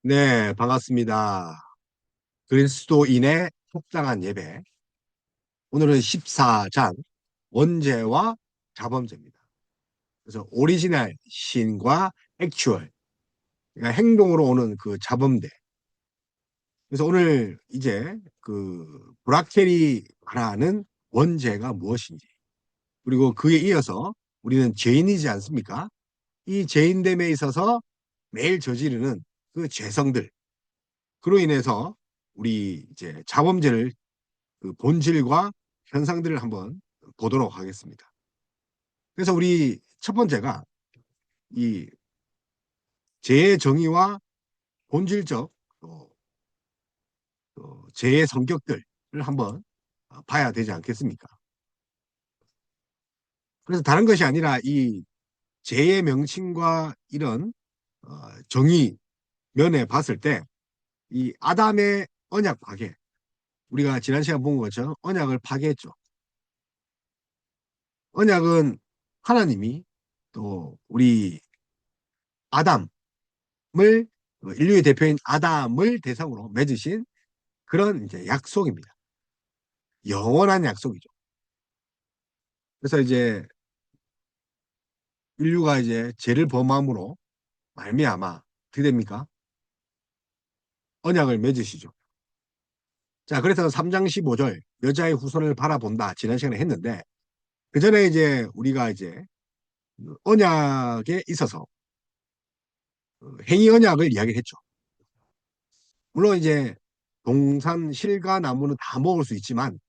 네, 반갑습니다. 그리스도인의 속상한 예배. 오늘은 14장 원죄와 자범죄입니다. 그래서 오리지널 신과 액추얼, 그러니까 행동으로 오는 그 자범죄. 그래서 오늘 이제 그 브라켈이 말하는 원죄가 무엇인지, 그리고 그에 이어서 우리는 죄인이지 않습니까? 이 죄인됨에 있어서 매일 저지르는 그 죄성들, 그로 인해서 우리 이제 자범죄를 그 본질과 현상들을 한번 보도록 하겠습니다. 그래서 우리 첫 번째가 이 죄의 정의와 본질적 죄의 성격들을 한번 봐야 되지 않겠습니까? 그래서 다른 것이 아니라 이 죄의 명칭과 이런 정의 면에 봤을 때 이 아담의 언약 파괴, 우리가 지난 시간 본 것처럼 언약을 파괴했죠. 언약은 하나님이 또 우리 아담을 인류의 대표인 아담을 대상으로 맺으신 그런 이제 약속입니다. 영원한 약속이죠. 그래서 이제 인류가 이제 죄를 범함으로 말미암아 어떻게 됩니까? 언약을 맺으시죠. 자, 그래서 3장 15절 여자의 후손을 바라본다 지난 시간에 했는데 그 전에 이제 우리가 이제 언약에 있어서 행위 언약을 이야기를 했죠. 물론 이제 동산 실과 나무는 다 먹을 수 있지만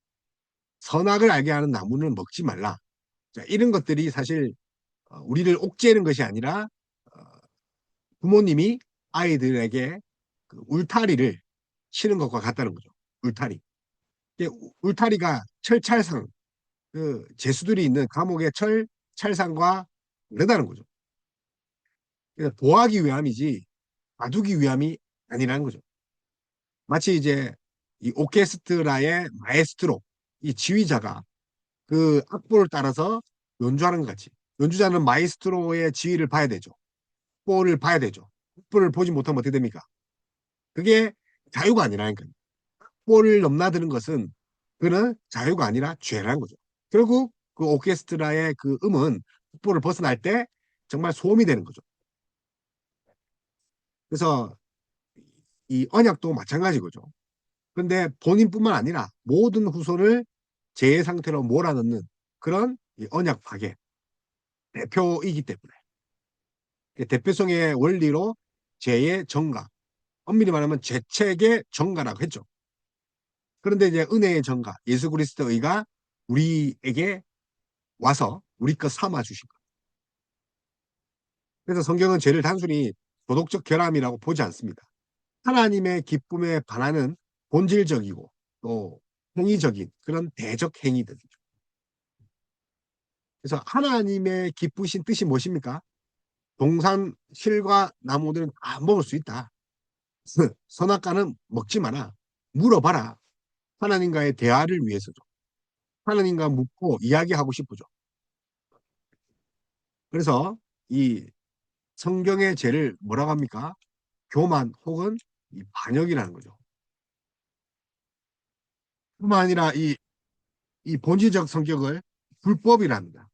선악을 알게 하는 나무는 먹지 말라. 자, 이런 것들이 사실 우리를 옥죄는 것이 아니라 어, 부모님이 아이들에게 그 울타리를 치는 것과 같다는 거죠. 울타리. 울타리가 철찰상, 그 죄수들이 있는 감옥의 찰상과 다르다는 거죠. 그러니까 보호하기 위함이지 봐두기 위함이 아니라는 거죠. 마치 이제 이 오케스트라의 마에스트로, 이 지휘자가 그 악보를 따라서 연주하는 것 같이 연주자는 마에스트로의 지휘를 봐야 되죠. 악보를 봐야 되죠. 악보를 보지 못하면 어떻게 됩니까? 그게 자유가 아니라니까요. 악보를 넘나드는 것은 그는 자유가 아니라 죄라는 거죠. 결국 그 오케스트라의 그 음은 악보를 벗어날 때 정말 소음이 되는 거죠. 그래서 이 언약도 마찬가지거죠. 근데 본인뿐만 아니라 모든 후손을 죄의 상태로 몰아넣는 그런 이 언약 파괴 대표이기 때문에 대표성의 원리로 죄의 정가, 엄밀히 말하면 죄책의 정가라고 했죠. 그런데 이제 은혜의 정가, 예수 그리스도의 의가 우리에게 와서 우리 것 삼아 주신 것. 그래서 성경은 죄를 단순히 도덕적 결함이라고 보지 않습니다. 하나님의 기쁨에 반하는 본질적이고 또 행위적인 그런 대적 행위들이죠. 그래서 하나님의 기쁘신 뜻이 무엇입니까? 동산 실과 나무들은 다 먹을 수 있다. 선악과는 먹지 마라. 물어봐라. 하나님과의 대화를 위해서죠. 하나님과 묻고 이야기하고 싶어죠. 그래서 이 성경의 죄를 뭐라고 합니까? 교만 혹은 이 반역이라는 거죠. 뿐만 아니라 이 본질적 성격을 불법이랍니다.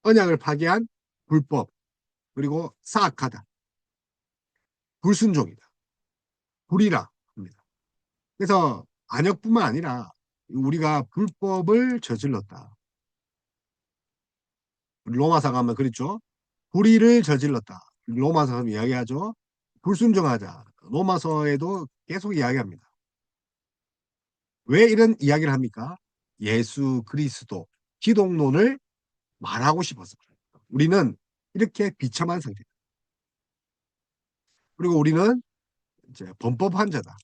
언약을 파괴한 불법, 그리고 사악하다, 불순종이다, 불이라 합니다. 그래서 반역뿐만 아니라 우리가 불법을 저질렀다. 로마서 가면 그랬죠. 불의를 저질렀다. 로마서 이야기하죠. 불순종하자. 로마서에도 계속 이야기합니다. 왜 이런 이야기를 합니까? 예수 그리스도 기독론을 말하고 싶어서. 우리는 이렇게 비참한 상태. 그리고 우리는 이제 범법 환자다.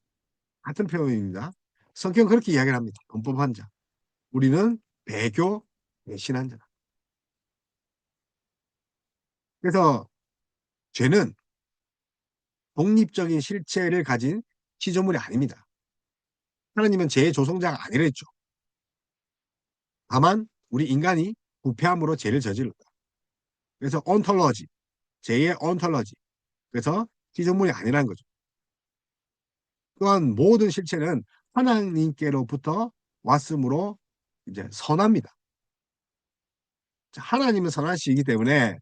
같은 표현입니다. 성경 그렇게 이야기를 합니다. 범법 환자. 우리는 배교 배신한 자다. 그래서 죄는 독립적인 실체를 가진 피조물이 아닙니다. 하나님은 죄의 조성자가 아니라 했죠. 다만 우리 인간이 부패함으로 죄를 저질렀다. 그래서 온톨러지, 죄의 온톨러지. 그래서 피조물이 아니라는 거죠. 또한 모든 실체는 하나님께로부터 왔으므로 이제 선합니다. 하나님은 선하시기 때문에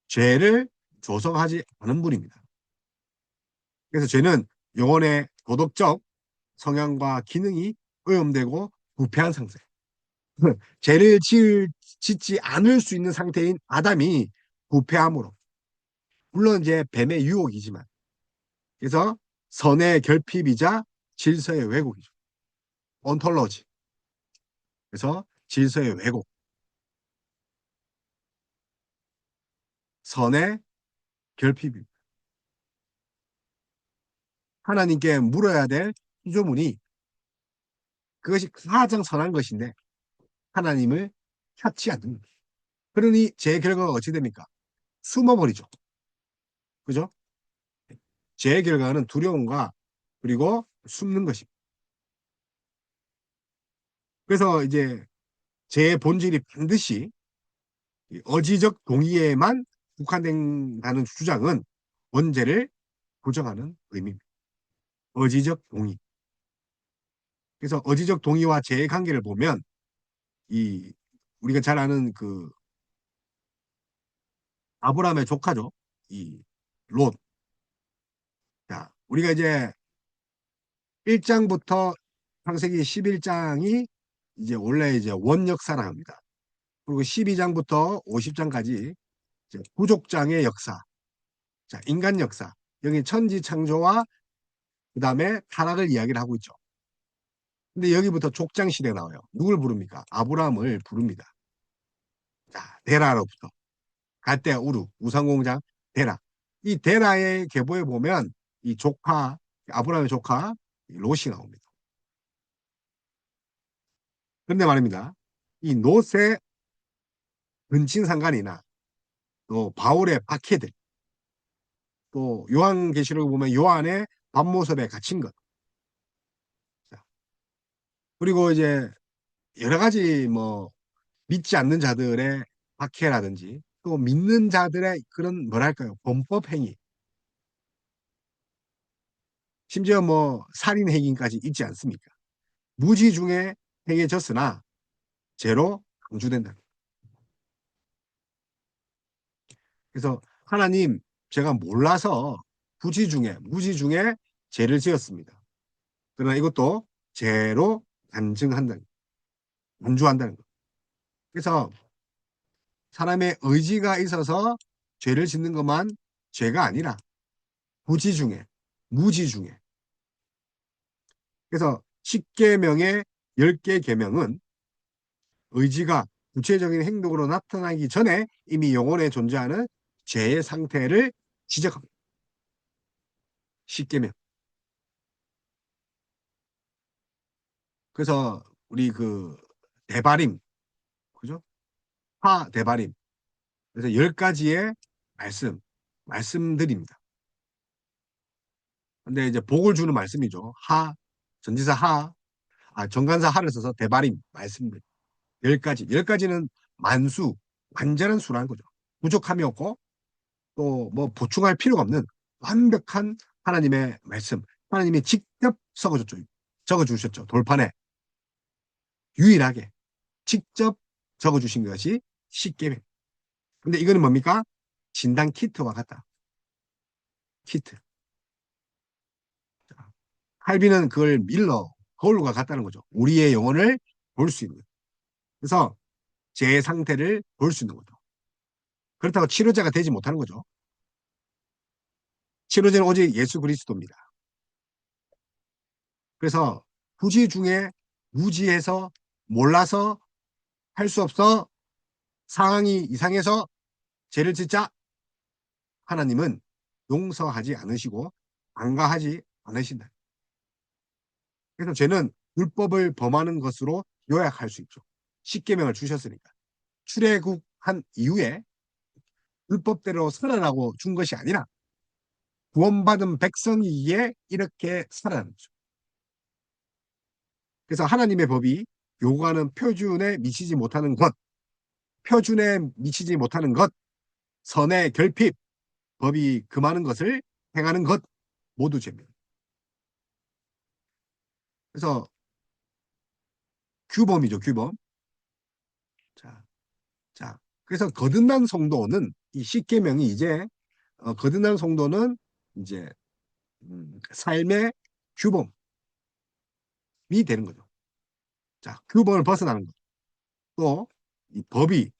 죄를 조성하지 않은 분입니다. 그래서 죄는 영혼의 도덕적 성향과 기능이 오염되고 부패한 상태. 죄를 짓지 않을 수 있는 상태인 아담이 부패함으로. 물론 이제 뱀의 유혹이지만. 그래서 선의 결핍이자 질서의 왜곡이죠. 온톨로지. 그래서 질서의 왜곡. 선의 결핍입니다. 하나님께 물어야 될 피조물이 그것이 가장 선한 것인데 하나님을 찾지 않는 거예요. 그러니 제 결과가 어찌 됩니까? 숨어버리죠. 그죠? 제 결과는 두려움과 그리고 숨는 것입니다. 그래서 이제 제 본질이 반드시 어지적 동의에만 국한된다는 주장은 원죄를 부정하는 의미입니다. 어지적 동의. 그래서 어지적 동의와 죄의 관계를 보면 이 우리가 잘 아는 그 아브라함의 조카죠. 이 롯. 자, 우리가 이제 1장부터 창세기 11장이 이제 원래 이제 원역사라 합니다. 그리고 12장부터 50장까지 부족장의 역사, 자, 인간 역사, 여기 천지 창조와 그 다음에 타락을 이야기를 하고 있죠. 근데 여기부터 족장 시대 나와요. 누굴 부릅니까? 아브라함을 부릅니다. 자, 데라로부터 갈대 우르 우상공장 데라. 이 데라의 계보에 보면 이 조카 아브라함의 조카 롯이 나옵니다. 그런데 말입니다. 이 롯의 근친상간이나 또 바울의 박해들 또 요한계시록을 보면 요한의 밤모습에 갇힌 것. 자, 그리고 이제 여러 가지 뭐 믿지 않는 자들의 박해라든지 또 믿는 자들의 그런 뭐랄까요 범법 행위 심지어 뭐 살인 행위까지 있지 않습니까? 무지 중에 행해졌으나 죄로 강주된다. 그래서 하나님 제가 몰라서 부지 중에 무지 중에 죄를 지었습니다. 그러나 이것도 죄로 간증한다는 간주한다는 것. 그래서 사람의 의지가 있어서 죄를 짓는 것만 죄가 아니라 부지 중에 무지 중에 그래서 10계명의 10개 계명은 의지가 구체적인 행동으로 나타나기 전에 이미 영혼에 존재하는 죄의 상태를 지적합니다. 10계명. 그래서 우리 그 대바림, 그죠? 하 대바림. 그래서 10가지의 말씀드립니다. 근데 이제 복을 주는 말씀이죠. 전지사 정관사 하를 써서 대바림, 말씀들. 10가지. 10가지는 만수, 완전한 수라는 거죠. 부족함이 없고 또 뭐 보충할 필요가 없는 완벽한 하나님의 말씀. 하나님이 직접 적어주셨죠. 돌판에 유일하게 직접 적어주신 것이 십계명. 근데 이거는 뭡니까? 진단 키트와 같다. 키트. 할비는 그걸 밀러 거울과 같다는 거죠. 우리의 영혼을 볼 수 있는. 그래서 제 상태를 볼 수 있는 거죠. 그렇다고 치료제가 되지 못하는 거죠. 치료제는 오직 예수 그리스도입니다. 그래서 부지 중에 무지해서 몰라서 할 수 없어 상황이 이상해서 죄를 짓자 하나님은 용서하지 않으시고 안가하지 않으신다. 그래서 죄는 율법을 범하는 것으로 요약할 수 있죠. 십계명을 주셨으니까. 출애굽한 이후에 율법대로 살아나고 준 것이 아니라 구원받은 백성이기에 이렇게 살아나는 거죠. 그래서 하나님의 법이 요구하는 표준에 미치지 못하는 것, 선의 결핍, 법이 금하는 것을 행하는 것 모두 죄입니다. 그래서 규범이죠, 규범. 자, 자. 그래서 거듭난 성도는 이 십계명이 이제 거듭난 성도는 이제 삶의 규범이 되는 거죠. 자, 규범을 벗어나는 거. 또 이 법이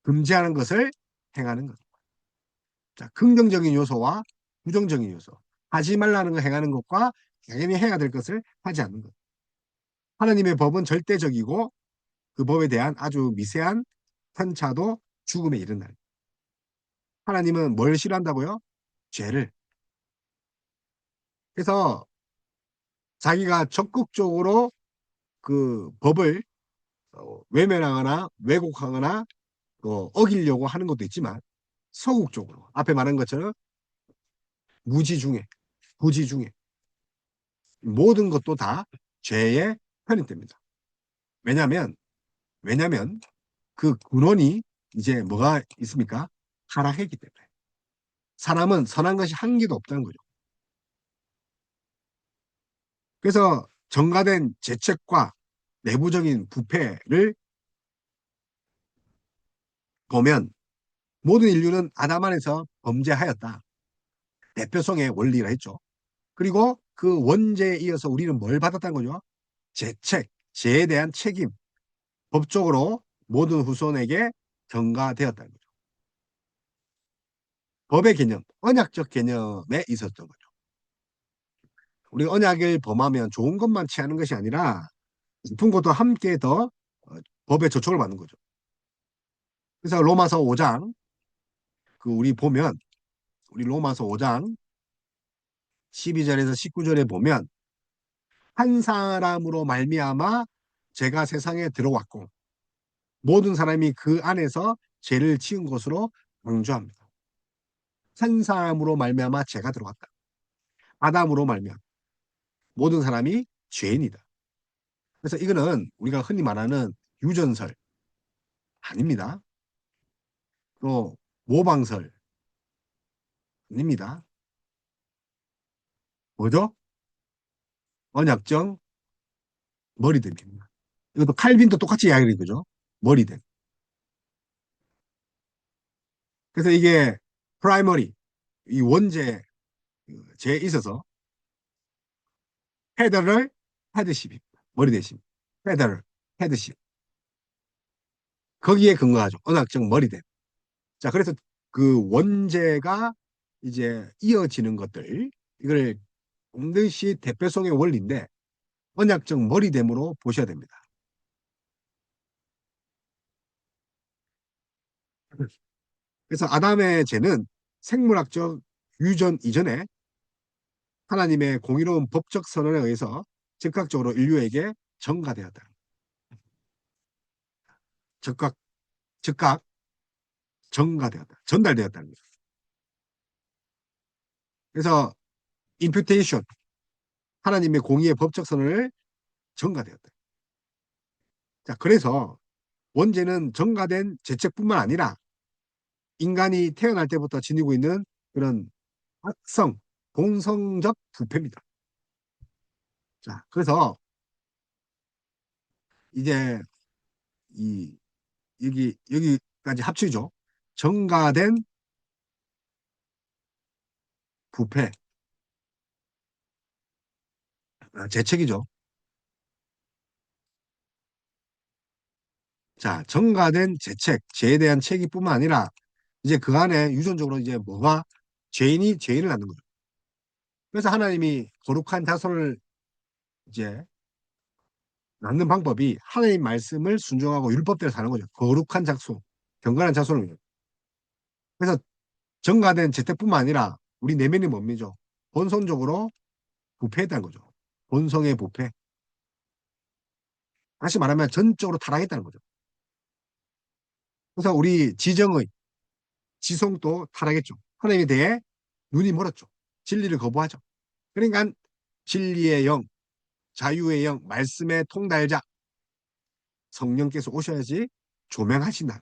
금지하는 것을 행하는 것. 자, 긍정적인 요소와 부정적인 요소. 하지 말라는 거 행하는 것과 당연히 해야 될 것을 하지 않는 것. 하나님의 법은 절대적이고 그 법에 대한 아주 미세한 편차도 죽음에 이른다. 하나님은 뭘 싫어한다고요? 죄를. 그래서 자기가 적극적으로 그 법을 외면하거나 왜곡하거나 어기려고 하는 것도 있지만 소극적으로 앞에 말한 것처럼 무지중에 부지중에 모든 것도 다 죄에 편입됩니다. 왜냐하면 왜냐하면 그 근원이 이제 뭐가 있습니까? 타락했기 때문에 사람은 선한 것이 한 개도 없다는 거죠. 그래서 정가된 죄책과 내부적인 부패를 보면 모든 인류는 아담 안에서 범죄하였다. 대표성의 원리라 했죠. 그리고 그 원죄에 이어서 우리는 뭘 받았다는 거죠? 죄책, 죄에 대한 책임, 법적으로 모든 후손에게 전가되었다는 거죠. 법의 개념, 언약적 개념에 있었던 거죠. 우리 언약을 범하면 좋은 것만 취하는 것이 아니라 나쁜 것도 함께 더 법의 저촉을 받는 거죠. 그래서 로마서 5장 그 우리 로마서 5장 12절에서 19절에 보면 한 사람으로 말미암아 죄가 세상에 들어왔고 모든 사람이 그 안에서 죄를 지은 것으로 강조합니다. 한 사람으로 말미암아 죄가 들어왔다. 아담으로 말미암아 모든 사람이 죄인이다. 그래서 이거는 우리가 흔히 말하는 유전설 아닙니다. 또 모방설 아닙니다. 뭐죠? 언약정 머리됨입니다. 이것도 칼빈도 똑같이 이야기를 그죠? 머리됨. 그래서 이게 프라이머리 이 원죄에 있어서 헤더럴 헤드십입니다. 머리대심. 헤더럴 헤드십. 거기에 근거하죠. 언약적 머리됨. 자, 그래서 그 원죄가 이제 이어지는 것들 이걸 반드시 대표성의 원리인데 언약적 머리됨으로 보셔야 됩니다. 그래서 아담의 죄는 생물학적 유전 이전에 하나님의 공의로운 법적 선언에 의해서 즉각적으로 인류에게 전가되었다. 즉각, 즉각 전가되었다. 전달되었다는 거죠. 그래서 imputation, 하나님의 공의의 법적 선언을 전가되었다. 자, 그래서 원죄는 전가된 죄책뿐만 아니라 인간이 태어날 때부터 지니고 있는 그런 악성, 본성적 부패입니다. 자, 그래서 이제 이 여기까지 합치죠. 전가된 부패, 재책이죠. 자, 전가된 재책, 죄에 대한 책임뿐만 아니라 이제 그 안에 유전적으로 이제 뭐가 죄인이 죄인을 낳는 거죠. 그래서 하나님이 거룩한 자손을 이제 낳는 방법이 하나님 말씀을 순종하고 율법대로 사는 거죠. 거룩한 자손, 경건한 자손을 위해. 그래서 전가된 재택뿐만 아니라 우리 내면이 뭡니죠? 본성적으로 부패했다는 거죠. 본성의 부패. 다시 말하면 전적으로 타락했다는 거죠. 그래서 우리 지성도 타락했죠. 하나님에 대해 눈이 멀었죠. 진리를 거부하죠. 그러니까 진리의 영, 자유의 영, 말씀의 통달자 성령께서 오셔야지 조명하신다.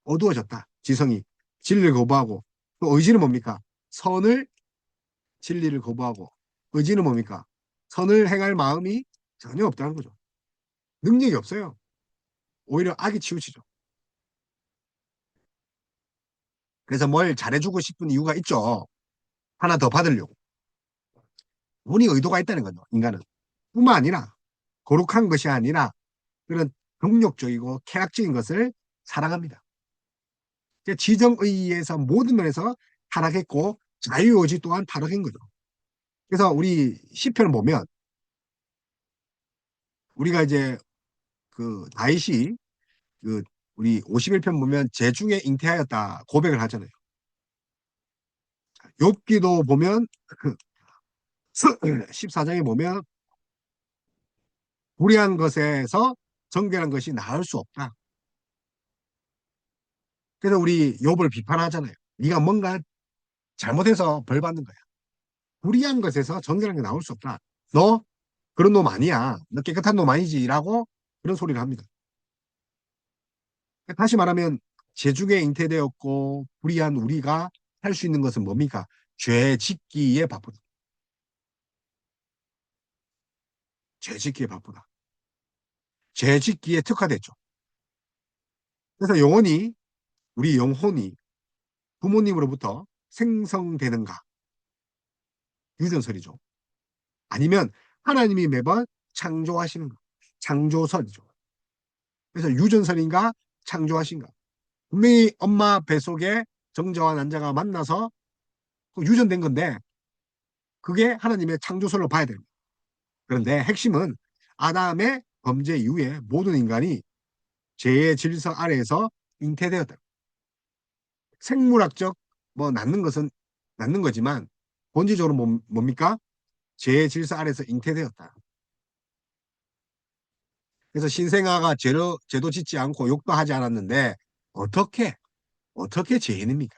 어두워졌다. 지성이 진리를 거부하고 또 의지는 뭡니까? 선을 진리를 거부하고 의지는 뭡니까? 선을 행할 마음이 전혀 없다는 거죠. 능력이 없어요. 오히려 악이 치우치죠. 그래서 뭘 잘해주고 싶은 이유가 있죠. 하나 더 받으려고. 운이 의도가 있다는 거죠. 인간은. 뿐만 아니라 거룩한 것이 아니라 그런 정욕적이고 쾌락적인 것을 사랑합니다. 지정의의에서 모든 면에서 타락했고 자유의지 또한 타락한 거죠. 그래서 우리 시편을 보면 우리가 이제 그 다윗이 그 우리 51편 보면 재중에 잉태하였다 고백을 하잖아요. 욥기도 보면 그 14장에 보면 불의한 것에서 정결한 것이 나을 수 없다. 그래서 우리 욥을 비판하잖아요. 네가 뭔가 잘못해서 벌 받는 거야. 불의한 것에서 정결한 게 나올 수 없다. 너 그런 놈 아니야. 너 깨끗한 놈 아니지라고 그런 소리를 합니다. 다시 말하면 재중에 잉태되었고 불의한 우리가 할 수 있는 것은 뭡니까? 죄 짓기에 바쁘다. 죄 짓기에 바쁘다. 죄 짓기에 특화됐죠. 그래서 영혼이 우리 영혼이 부모님으로부터 생성되는가? 유전설이죠. 아니면 하나님이 매번 창조하시는 거. 창조설이죠. 그래서 유전설인가 창조하신가. 분명히 엄마 뱃속에 정자와 난자가 만나서 유전된 건데 그게 하나님의 창조설로 봐야 됩니다. 그런데 핵심은 아담의 범죄 이후에 모든 인간이 죄의 질서 아래에서 잉태되었다. 생물학적 뭐 낳는 것은 낳는 거지만 본질적으로 뭡니까? 죄의 질서 아래에서 잉태되었다. 그래서 신생아가 죄도 짓지 않고 욕도 하지 않았는데 어떻게 죄인입니까?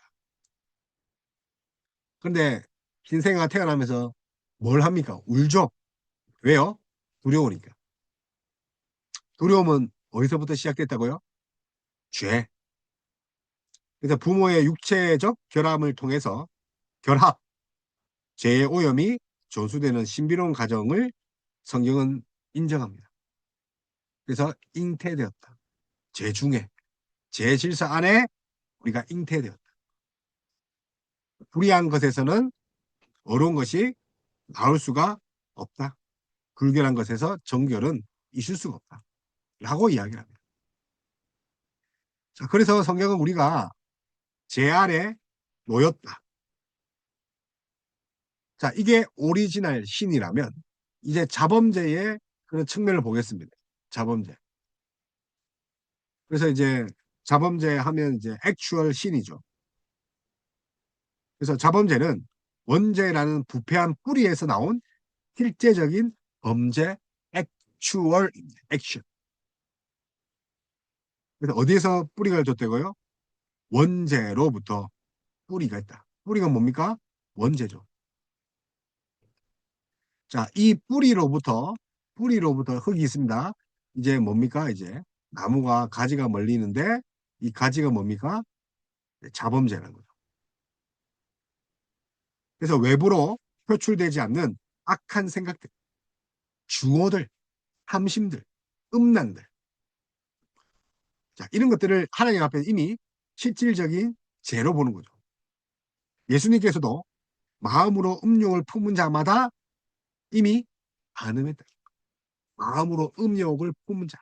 그런데 신생아가 태어나면서 뭘 합니까? 울죠. 왜요? 두려우니까. 두려움은 어디서부터 시작됐다고요? 죄. 그래서 부모의 육체적 결함을 통해서 결합, 죄의 오염이 전수되는 신비로운 과정을 성경은 인정합니다. 그래서 잉태되었다. 죄 중에, 죄 질서 안에 우리가 잉태되었다. 불의한 것에서는 어려운 것이 나올 수가 없다. 불결한 것에서 정결은 있을 수가 없다. 라고 이야기를 합니다. 자, 그래서 성경은 우리가 죄 아래 놓였다. 자, 이게 오리지널 신이라면 이제 자범죄의 그런 측면을 보겠습니다. 자범죄. 그래서 이제 자범죄 하면 이제 액츄얼 신이죠. 그래서 자범죄는 원죄라는 부패한 뿌리에서 나온 실제적인 범죄 액츄얼 액션. 그래서 어디에서 뿌리가 줬다고요? 원죄로부터 뿌리가 있다. 뿌리가 뭡니까? 원죄죠. 자, 이 뿌리로부터 흙이 있습니다. 이제 뭡니까? 이제 나무가 가지가 멀리는데 이 가지가 뭡니까? 자범죄라는 거죠. 그래서 외부로 표출되지 않는 악한 생각들, 중어들, 탐심들, 음란들. 자, 이런 것들을 하나님 앞에 이미 실질적인 죄로 보는 거죠. 예수님께서도 마음으로 음욕을 품은 자마다 이미 간음했다. 마음으로 음욕을 품은 자.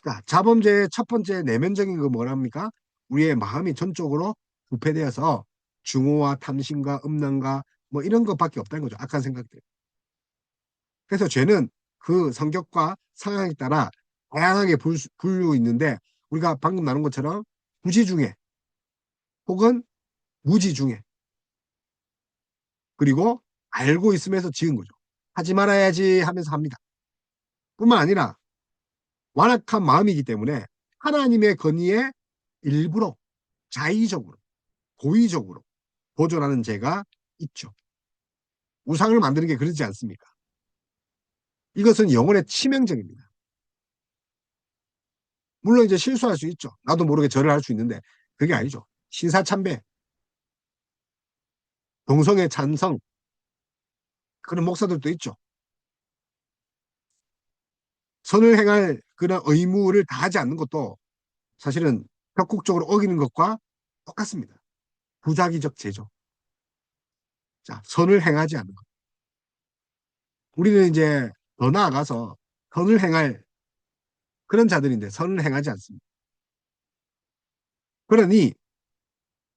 자, 자범죄의 첫 번째 내면적인 거 뭐랍니까? 우리의 마음이 전적으로 부패되어서 중호와 탐심과 음란과 뭐 이런 것밖에 없다는 거죠. 악한 생각들. 그래서 죄는 그 성격과 상황에 따라 다양하게 분류 있는데 우리가 방금 나눈 것처럼 부지 중에 혹은 무지 중에 그리고 알고 있으면서 지은 거죠. 하지 말아야지 하면서 합니다. 뿐만 아니라 완악한 마음이기 때문에 하나님의 건의에 일부러 자의적으로 고의적으로 보존하는 죄가 있죠. 우상을 만드는 게 그러지 않습니까? 이것은 영혼의 치명적입니다. 물론 이제 실수할 수 있죠. 나도 모르게 절을 할 수 있는데 그게 아니죠. 신사참배, 동성애 찬성, 그런 목사들도 있죠. 선을 행할 그런 의무를 다하지 않는 것도 사실은 적극적으로 어기는 것과 똑같습니다. 부작위적 제조. 자, 선을 행하지 않는 것. 우리는 이제 더 나아가서 선을 행할 그런 자들인데 선을 행하지 않습니다. 그러니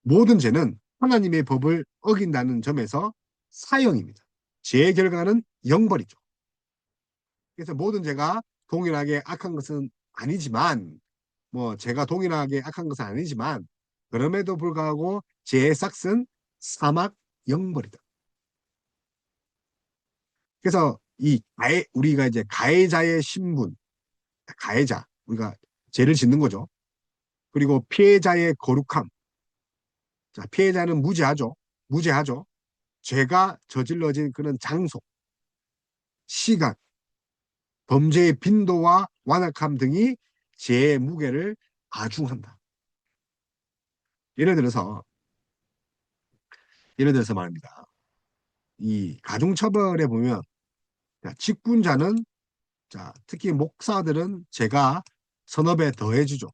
모든 죄는 하나님의 법을 어긴다는 점에서 사형입니다. 죄의 결과는 영벌이죠. 그래서 모든 죄가 동일하게 악한 것은 아니지만, 뭐 죄가 동일하게 악한 것은 아니지만, 그럼에도 불구하고 죄의 삭은 사막 영벌이다. 그래서 이 우리가 이제 가해자의 신분, 가해자, 우리가 죄를 짓는 거죠. 그리고 피해자의 거룩함. 자, 피해자는 무죄하죠. 무죄하죠. 죄가 저질러진 그런 장소, 시간, 범죄의 빈도와 완악함 등이 죄의 무게를 가중한다. 예를 들어서, 예를 들어서 말입니다. 이 가중처벌에 보면, 자, 직분자는, 자, 특히 목사들은 죄가 선업에 더해주죠.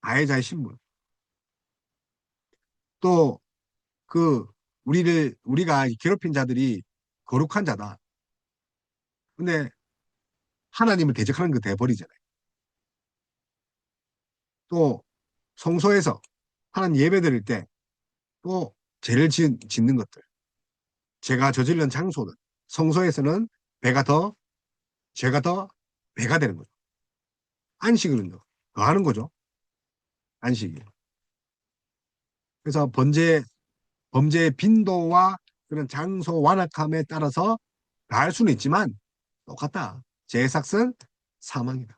가해자의 신분. 또, 그, 우리가 괴롭힌 자들이 거룩한 자다. 근데 하나님을 대적하는 거 돼버리잖아요. 또, 성소에서 하나님 예배 드릴 때 또 죄를 짓는 것들. 제가 저지른 장소는 성소에서는 배가 더 죄가 더 배가 되는 거죠. 안식일은요. 더 하는 거죠. 안식일. 그래서 범죄의 빈도와 그런 장소 완악함에 따라서 다할 수는 있지만 똑같다. 죄의 삭은 사망이다.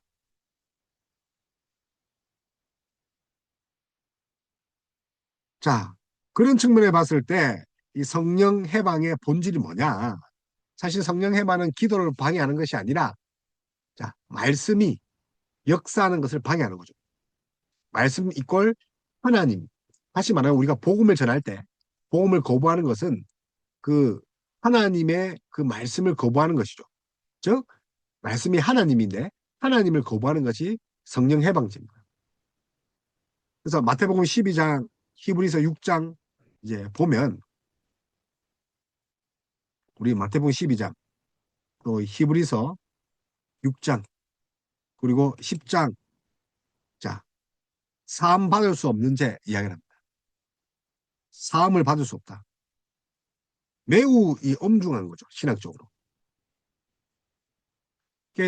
자, 그런 측면에 봤을 때 이 성령 해방의 본질이 뭐냐? 사실 성령 해방은 기도를 방해하는 것이 아니라, 자, 말씀이 역사하는 것을 방해하는 거죠. 말씀 이꼴 하나님. 다시 말하면 우리가 복음을 전할 때 복음을 거부하는 것은 그 하나님의 그 말씀을 거부하는 것이죠. 즉 말씀이 하나님인데 하나님을 거부하는 것이 성령 해방제입니다. 그래서 마태복음 12장, 히브리서 6장 이제 보면 우리 마태복음 12장 또 히브리서 6장 그리고 10장, 자, 사함 받을 수 없는 죄 이야기를 합니다. 사함을 받을 수 없다. 매우 이 엄중한 거죠. 신학적으로.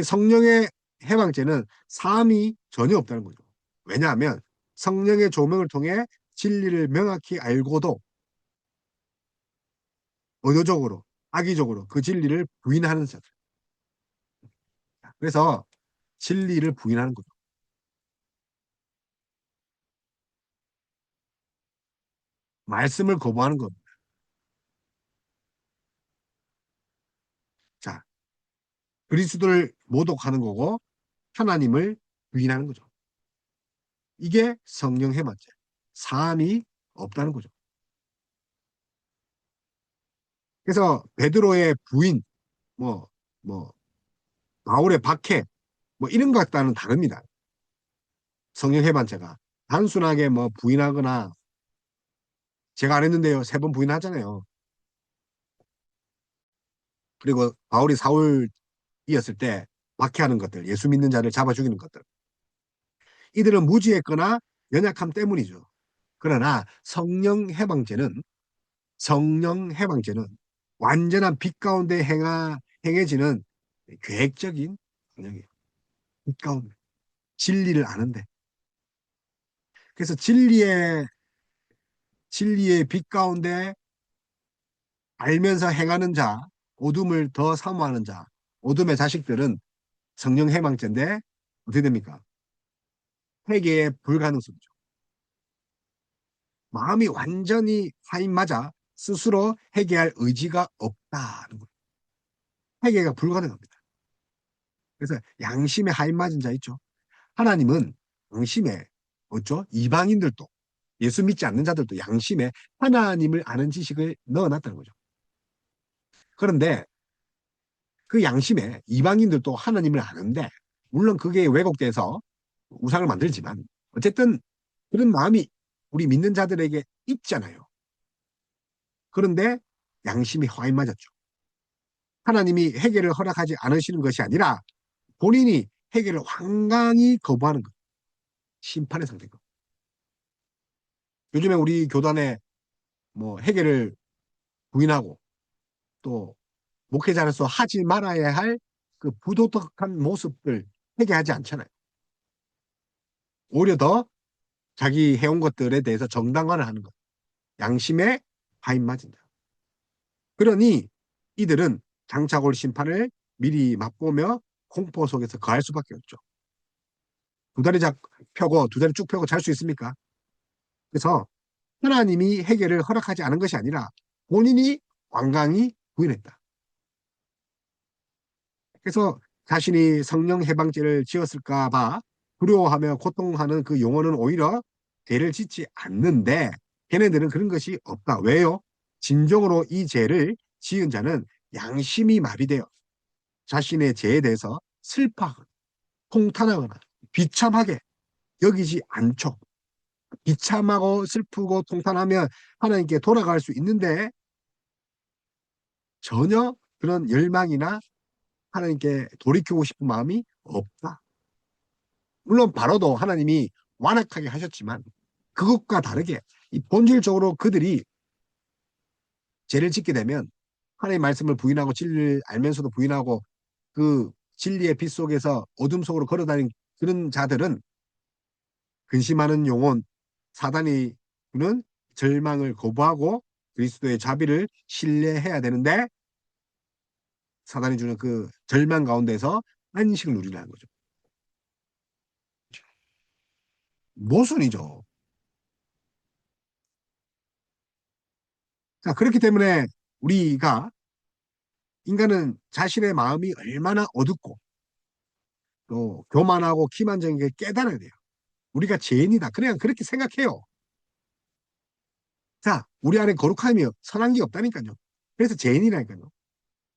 성령의 해방죄는 사함이 전혀 없다는 거죠. 왜냐하면 성령의 조명을 통해 진리를 명확히 알고도 의도적으로, 악의적으로 그 진리를 부인하는 자들. 그래서 진리를 부인하는 거죠. 말씀을 거부하는 겁니다. 자, 그리스도를 모독하는 거고 하나님을 부인하는 거죠. 이게 성령 해방죄. 사함이 없다는 거죠. 그래서 베드로의 부인, 뭐, 뭐, 바울의 박해, 뭐 이런 것과는 다릅니다. 성령 해방죄가 단순하게 뭐 부인하거나 제가 안 했는데요. 3번 부인하잖아요. 그리고 바울이 사울이었을 때 박해하는 것들, 예수 믿는 자를 잡아 죽이는 것들. 이들은 무지했거나 연약함 때문이죠. 그러나 성령 해방죄는 완전한 빛 가운데 행해지는 계획적인 성령이에요. 빛 가운데. 진리를 아는데. 그래서 진리의 빛 가운데 알면서 행하는 자, 어둠을 더 사모하는 자, 어둠의 자식들은 성령 해방죄인데 어떻게 됩니까? 회개의 불가능성이죠. 마음이 완전히 하인맞아 스스로 회개할 의지가 없다는 거예요. 회개가 불가능합니다. 그래서 양심에 하인맞은 자 있죠. 하나님은 양심에 어쩌 이방인들도 예수 믿지 않는 자들도 양심에 하나님을 아는 지식을 넣어놨다는 거죠. 그런데 그 양심에 이방인들도 하나님을 아는데, 물론 그게 왜곡돼서 우상을 만들지만, 어쨌든 그런 마음이 우리 믿는 자들에게 있잖아요. 그런데 양심이 화인 맞았죠. 하나님이 회개를 허락하지 않으시는 것이 아니라 본인이 회개를 완강히 거부하는 것. 심판의 상태고. 요즘에 우리 교단에 뭐 회개를 부인하고 또 목회자로서 하지 말아야 할 그 부도덕한 모습들 회개하지 않잖아요. 오히려 더 자기 해온 것들에 대해서 정당화를 하는 것. 양심에 화인 맞은다. 그러니 이들은 장차 올 심판을 미리 맛보며 공포 속에서 거할 수밖에 없죠. 두 다리 펴고 두 다리 쭉 펴고 잘 수 있습니까? 그래서 하나님이 회개를 허락하지 않은 것이 아니라 본인이 완강히 부인했다. 그래서 자신이 성령 해방죄를 지었을까 봐 두려워하며 고통하는 그 용어는 오히려 죄를 짓지 않는데 걔네들은 그런 것이 없다. 왜요? 진정으로 이 죄를 지은 자는 양심이 마비되어 자신의 죄에 대해서 슬퍼하거나 통탄하거나 비참하게 여기지 않죠. 비참하고 슬프고 통탄하면 하나님께 돌아갈 수 있는데 전혀 그런 열망이나 하나님께 돌이키고 싶은 마음이 없다. 물론 바로도 하나님이 완악하게 하셨지만 그것과 다르게 이 본질적으로 그들이 죄를 짓게 되면 하나님의 말씀을 부인하고 진리를 알면서도 부인하고 그 진리의 빛 속에서 어둠 속으로 걸어다니는 그런 자들은 근심하는 영혼 사단이 주는 절망을 거부하고 그리스도의 자비를 신뢰해야 되는데 사단이 주는 그 절망 가운데서 안식을 누리라는 거죠. 모순이죠. 자, 그렇기 때문에 우리가 인간은 자신의 마음이 얼마나 어둡고 또 교만하고 기만적인 게 깨달아야 돼요. 우리가 죄인이다. 그냥 그렇게 생각해요. 자, 우리 안에 거룩함이 선한 게 없다니까요. 그래서 죄인이라니까요.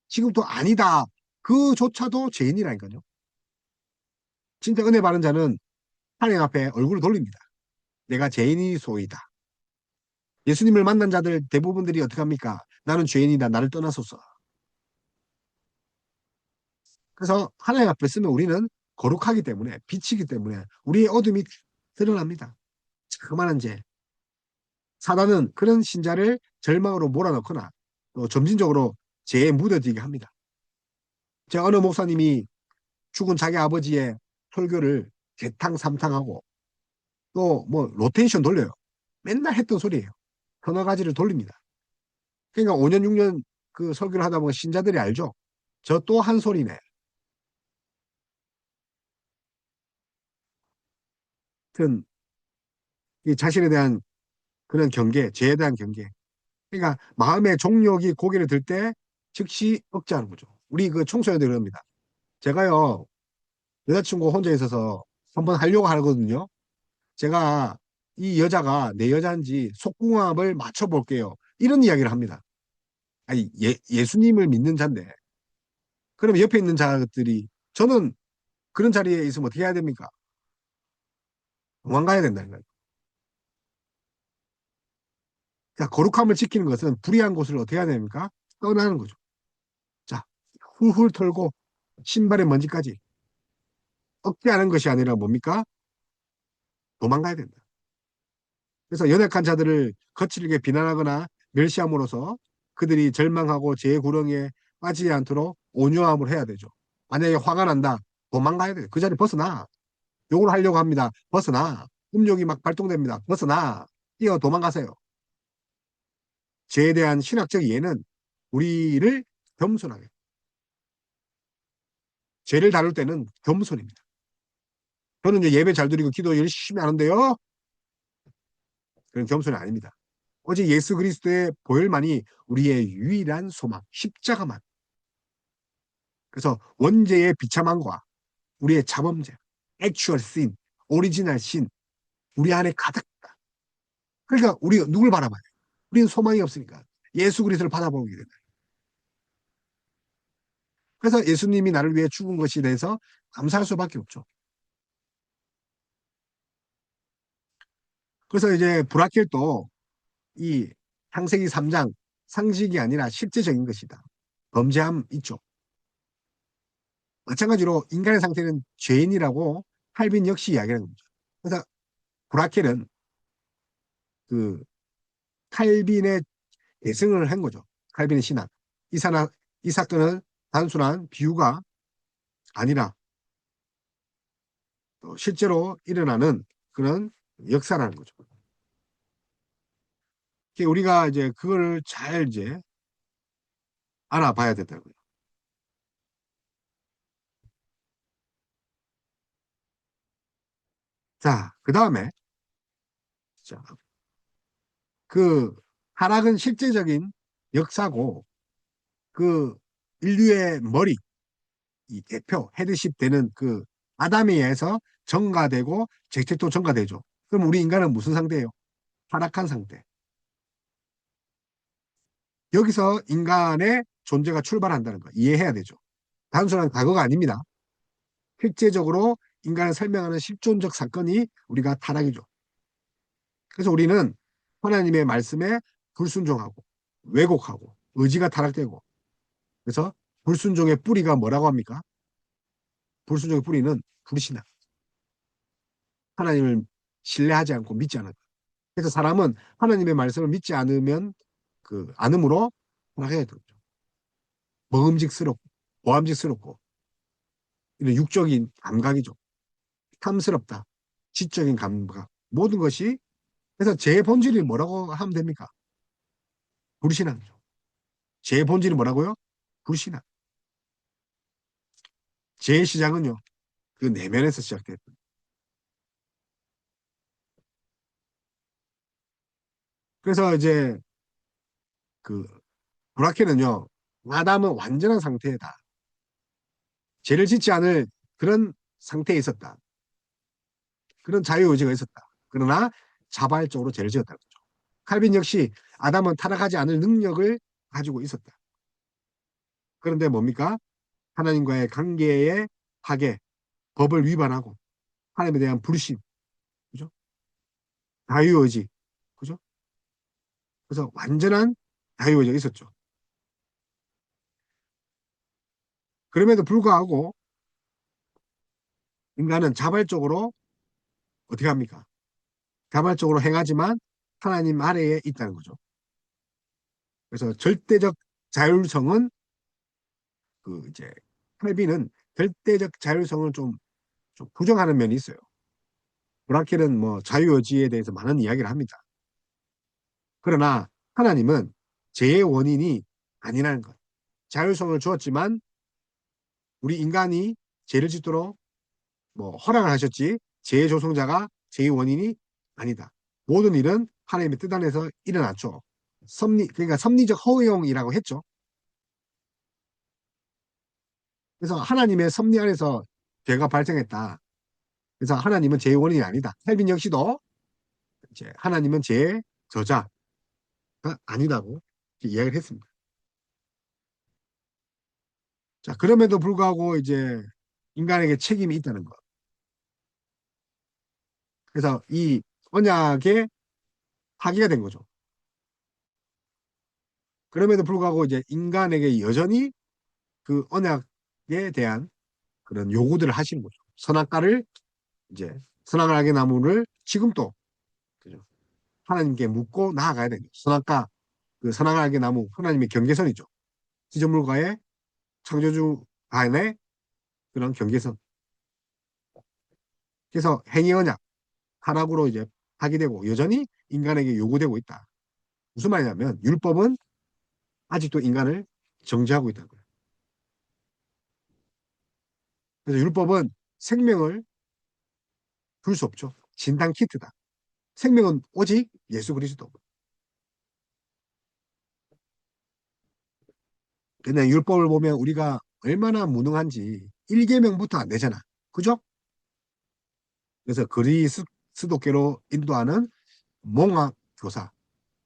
지금도 아니다. 그조차도 죄인이라니까요. 진짜 은혜 받은 자는 하나님 앞에 얼굴을 돌립니다. 내가 죄인이 소이다. 예수님을 만난 자들 대부분들이 어떻게 합니까? 나는 죄인이다. 나를 떠나소서. 그래서 하나님 앞에 쓰면 우리는 거룩하기 때문에 빛이기 때문에 우리의 어둠이 드러납니다. 그만한 죄. 사단은 그런 신자를 절망으로 몰아넣거나 또 점진적으로 죄에 묻어지게 합니다. 제 어느 목사님이 죽은 자기 아버지의 설교를 개탕삼탕하고 또 뭐 로테이션 돌려요. 맨날 했던 소리예요. 서너 가지를 돌립니다. 그러니까 5년 6년 그 설교를 하다 보면 신자들이 알죠. 저 또 한 소리네. 하여튼 이 자신에 대한 그런 경계, 죄에 대한 경계. 그러니까 마음의 종력이 고개를 들 때 즉시 억제하는 거죠. 우리 그 청소년들 그럽니다. 제가요 여자친구 혼자 있어서 한번 하려고 하거든요. 제가 이 여자가 내 여자인지 속궁합을 맞춰볼게요. 이런 이야기를 합니다. 아니 예수님을 믿는 자인데 그러면 옆에 있는 자들이 저는 그런 자리에 있으면 어떻게 해야 됩니까? 도망가야 된다는 거예요. 그러니까 거룩함을 지키는 것은 불의한 곳을 어떻게 해야 됩니까? 떠나는 거죠. 자, 훌훌 털고 신발의 먼지까지 억제하는 것이 아니라 뭡니까? 도망가야 된다. 그래서 연약한 자들을 거칠게 비난하거나 멸시함으로써 그들이 절망하고 죄의 구렁이에 빠지지 않도록 온유함을 해야 되죠. 만약에 화가 난다, 도망가야 돼요. 그 자리 벗어나. 욕을 하려고 합니다. 벗어나. 음욕이 막 발동됩니다. 벗어나. 뛰어 도망가세요. 죄에 대한 신학적 이해는 우리를 겸손하게. 죄를 다룰 때는 겸손입니다. 저는 이제 예배 잘 드리고 기도 열심히 하는데요. 그런 겸손이 아닙니다. 오직 예수 그리스도의 보혈만이 우리의 유일한 소망, 십자가만. 그래서 원죄의 비참함과 우리의 자범죄, actual sin, 오리지널 신, 우리 안에 가득다. 그러니까 우리가 누굴 바라봐요? 우리는 소망이 없으니까 예수 그리스도를 바라보게 된다. 그래서 예수님이 나를 위해 죽은 것에 대해서 감사할 수밖에 없죠. 그래서 이제 브라켈도 이 창세기 3장 상식이 아니라 실제적인 것이다. 범죄함 있죠. 마찬가지로 인간의 상태는 죄인이라고 칼빈 역시 이야기하는 거죠. 그래서 브라켈은 그 칼빈의 계승을 한 거죠. 칼빈의 신학. 이 사건은 단순한 비유가 아니라 또 실제로 일어나는 그런 역사라는 거죠. 우리가 이제 그걸 잘 이제 알아봐야 된다고요. 자, 그 다음에 그 타락은 실제적인 역사고 그 인류의 머리, 이 대표, 헤드십 되는 그 아담에 의해서 정가되고 죄책도 정가되죠. 그럼 우리 인간은 무슨 상태예요? 타락한 상태. 여기서 인간의 존재가 출발한다는 거 이해해야 되죠. 단순한 과거가 아닙니다. 실제적으로 인간을 설명하는 실존적 사건이 우리가 타락이죠. 그래서 우리는 하나님의 말씀에 불순종하고 왜곡하고 의지가 타락되고 그래서 불순종의 뿌리가 뭐라고 합니까? 불순종의 뿌리는 불신앙. 하나님을 신뢰하지 않고 믿지 않은 것. 그래서 사람은 하나님의 말씀을 믿지 않으면 그 안음으로 타락해야 되죠. 먹음직스럽고 보암직스럽고 이런 육적인 감각이죠. 탐스럽다. 지적인 감각. 모든 것이 그래서 제 본질이 뭐라고 하면 됩니까? 불신앙이죠. 제 본질이 뭐라고요? 불신앙. 제 시작은요. 그 내면에서 시작됐다. 그래서 이제 그 브라케는요. 아담은 완전한 상태다. 죄를 짓지 않을 그런 상태에 있었다. 그런 자유의지가 있었다. 그러나 자발적으로 죄를 지었다는 거죠. 칼빈 역시 아담은 타락하지 않을 능력을 가지고 있었다. 그런데 뭡니까? 하나님과의 관계의 파괴, 법을 위반하고 하나님에 대한 불신, 그죠? 자유의지, 그죠? 그래서 완전한 자유의지가 있었죠. 그럼에도 불구하고 인간은 자발적으로 어떻게 합니까? 자발적으로 행하지만 하나님 아래에 있다는 거죠. 그래서 절대적 자율성은 그 이제 칼빈은 절대적 자율성을 좀 부정하는 면이 있어요. 브라켈은 뭐 자유의지에 대해서 많은 이야기를 합니다. 그러나 하나님은 죄의 원인이 아니라는 것. 자율성을 주었지만 우리 인간이 죄를 짓도록 뭐 허락을 하셨지 죄의 조성자가 죄의 원인이 아니다. 모든 일은 하나님의 뜻 안에서 일어났죠. 그러니까 섭리적 허용이라고 했죠. 그래서 하나님의 섭리 안에서 죄가 발생했다. 그래서 하나님은 죄의 원인이 아니다. 헬빈 역시도 이제 하나님은 죄의 저자가 아니라고 이야기를 했습니다. 자, 그럼에도 불구하고 이제 인간에게 책임이 있다는 것. 그래서 이 언약에 파기가 된 거죠. 그럼에도 불구하고 이제 인간에게 여전히 그 언약에 대한 그런 요구들을 하시는 거죠. 선악과를 이제 선악을 알게 나무를 지금도 그죠? 하나님께 묻고 나아가야 되는 거죠. 선악과 그 선악을 알게 나무 하나님의 경계선이죠. 지정물과의 창조주 간의 그런 경계선. 그래서 행위 언약 하락으로 이제 파기되고 여전히 인간에게 요구되고 있다. 무슨 말이냐면 율법은 아직도 인간을 정죄하고 있다는 거예요. 그래서 율법은 생명을 줄 수 없죠. 진단 키트다. 생명은 오직 예수 그리스도. 근데 율법을 보면 우리가 얼마나 무능한지 1계명부터 안 되잖아. 그죠? 그래서 그리스도께로 인도하는 몽학 교사,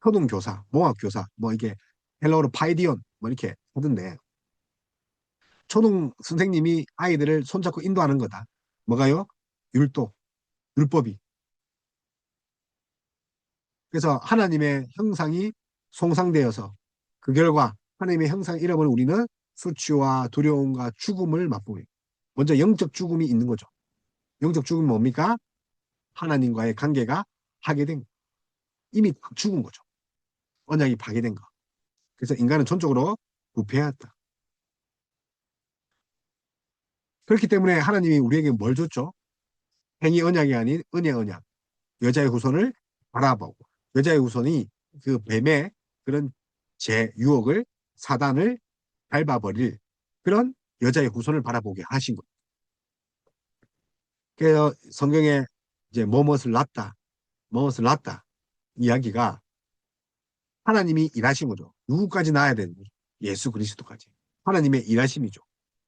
효능 교사, 몽학 교사, 뭐 이게 헬라어로 파이디온 뭐 이렇게 하던데 초등 선생님이 아이들을 손잡고 인도하는 거다. 뭐가요? 율도, 율법이. 그래서 하나님의 형상이 송상되어서 그 결과 하나님의 형상 이름을 우리는 수치와 두려움과 죽음을 맛보게. 먼저 영적 죽음이 있는 거죠. 영적 죽음이 뭡니까? 하나님과의 관계가 파괴된 거. 이미 죽은 거죠. 언약이 파괴된 거. 그래서 인간은 전적으로 부패하였다. 그렇기 때문에 하나님이 우리에게 뭘 줬죠? 행위 언약이 아닌 은혜 언약. 여자의 후손을 바라보고 여자의 후손이 그 뱀의 그런 제 유혹을 사단을 밟아버릴 그런 여자의 후손을 바라보게 하신 거예요. 그래서 성경에 이제 뭐뭇을 낳다, 뭐뭇을 낳다 이야기가 하나님이 일하신 거죠. 누구까지 낳아야 되는 거죠? 예수 그리스도까지. 하나님의 일하심이죠.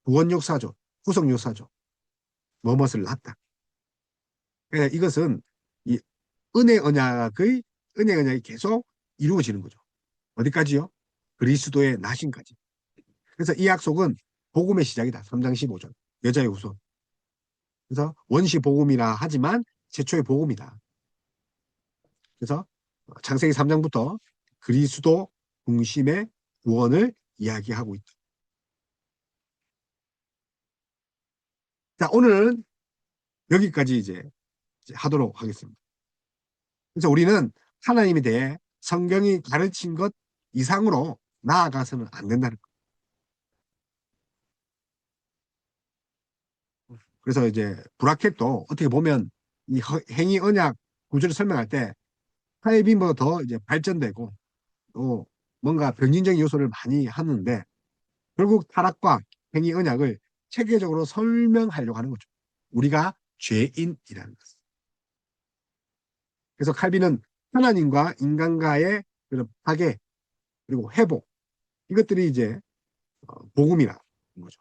구원 역사죠. 구속 역사죠. 뭐뭇을 낳다. 그래서 이것은 이 은혜 언약의 은혜 언약이 계속 이루어지는 거죠. 어디까지요? 그리스도의 나심까지. 그래서 이 약속은 복음의 시작이다. 3장 15절. 여자의 후손. 그래서 원시 복음이라 하지만 최초의 복음이다. 그래서 창세기 3장부터 그리스도 중심의 구원을 이야기하고 있다. 자, 오늘은 여기까지 이제 하도록 하겠습니다. 그래서 우리는 하나님에 대해 성경이 가르친 것 이상으로 나아가서는 안 된다는 거예요. 그래서 이제 브라켓도 어떻게 보면 이 행위 언약 구조를 설명할 때 하이빔보다 더 이제 발전되고 또 뭔가 변진적인 요소를 많이 하는데 결국 타락과 행위 언약을 체계적으로 설명하려고 하는 거죠. 우리가 죄인이라는 것. 그래서 칼빈은 하나님과 인간과의 그런 파괴 그리고 회복 이것들이 이제 복음이라는 거죠.